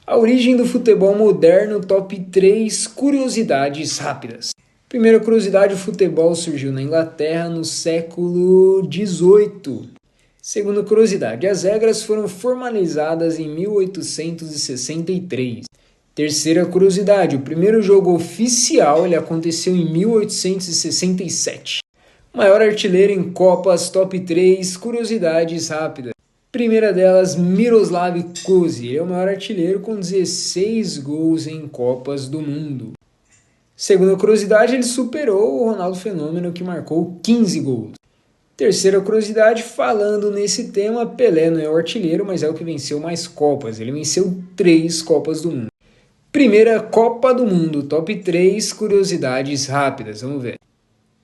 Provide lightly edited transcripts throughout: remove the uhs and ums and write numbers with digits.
A origem do futebol moderno, top 3 curiosidades rápidas. Primeira curiosidade, o futebol surgiu na Inglaterra no século XVIII. Segunda curiosidade, as regras foram formalizadas em 1863. Terceira curiosidade, o primeiro jogo oficial aconteceu em 1867. Maior artilheiro em Copas, top 3 curiosidades rápidas. Primeira delas, Miroslav Klose, ele é o maior artilheiro com 16 gols em Copas do Mundo. Segunda curiosidade, ele superou o Ronaldo Fenômeno, que marcou 15 gols. Terceira curiosidade, falando nesse tema, Pelé não é o artilheiro, mas é o que venceu mais Copas. Ele venceu 3 Copas do Mundo. Primeira Copa do Mundo, top 3 curiosidades rápidas, vamos ver.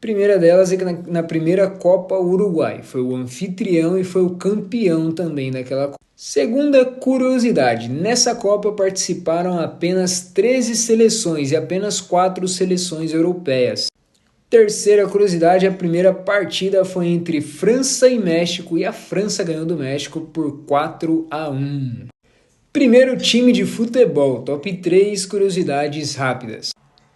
Primeira delas é que na primeira Copa o Uruguai foi o anfitrião e foi o campeão também daquela Copa. Segunda curiosidade, nessa Copa participaram apenas 13 seleções e apenas 4 seleções europeias. Terceira curiosidade, a primeira partida foi entre França e México e a França ganhou do México por 4-1. Primeiro time de futebol, top 3 curiosidades rápidas.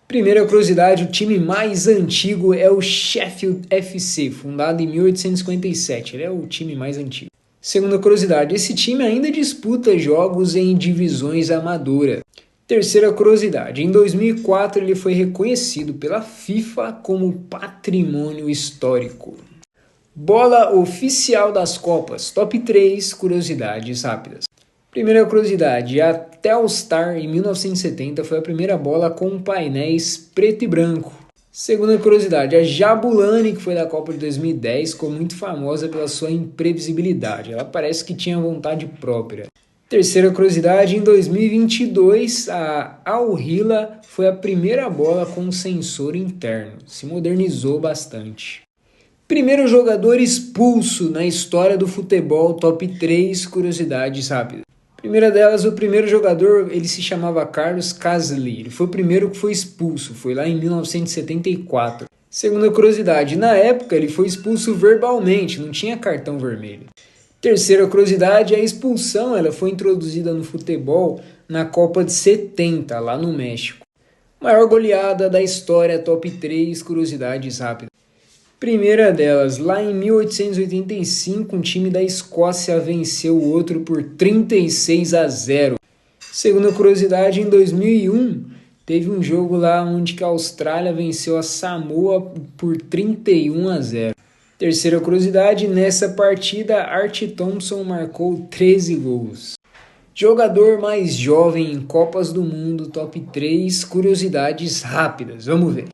Primeira curiosidade, o time mais antigo é o Sheffield FC, fundado em 1857, ele é o time mais antigo. Segunda curiosidade, esse time ainda disputa jogos em divisões amadoras. Terceira curiosidade, em 2004 ele foi reconhecido pela FIFA como patrimônio histórico. Bola oficial das Copas, top 3 curiosidades rápidas. Primeira curiosidade, a Telstar em 1970 foi a primeira bola com painéis preto e branco. Segunda curiosidade, a Jabulani, que foi da Copa de 2010, ficou muito famosa pela sua imprevisibilidade. Ela parece que tinha vontade própria. Terceira curiosidade, em 2022, a Al Hilal foi a primeira bola com sensor interno. Se modernizou bastante. Primeiro jogador expulso na história do futebol, top 3 curiosidades rápidas. Primeira delas, o primeiro jogador, ele se chamava Carlos Casali, ele foi o primeiro que foi expulso, foi lá em 1974. Segunda curiosidade, na época ele foi expulso verbalmente, não tinha cartão vermelho. Terceira curiosidade, a expulsão ela foi introduzida no futebol na Copa de 70, lá no México. Maior goleada da história, top 3 curiosidades rápidas. Primeira delas, lá em 1885, um time da Escócia venceu o outro por 36-0. Segunda curiosidade, em 2001, teve um jogo lá onde que a Austrália venceu a Samoa por 31-0. Terceira curiosidade, nessa partida, Art Thompson marcou 13 gols. Jogador mais jovem em Copas do Mundo, top 3 curiosidades rápidas, vamos ver.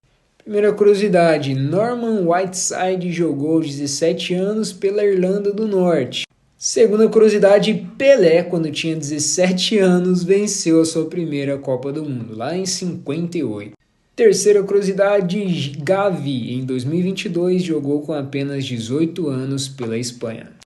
Primeira curiosidade, Norman Whiteside jogou aos 17 anos pela Irlanda do Norte. Segunda curiosidade, Pelé, quando tinha 17 anos, venceu a sua primeira Copa do Mundo, lá em 58. Terceira curiosidade, Gavi, em 2022, jogou com apenas 18 anos pela Espanha.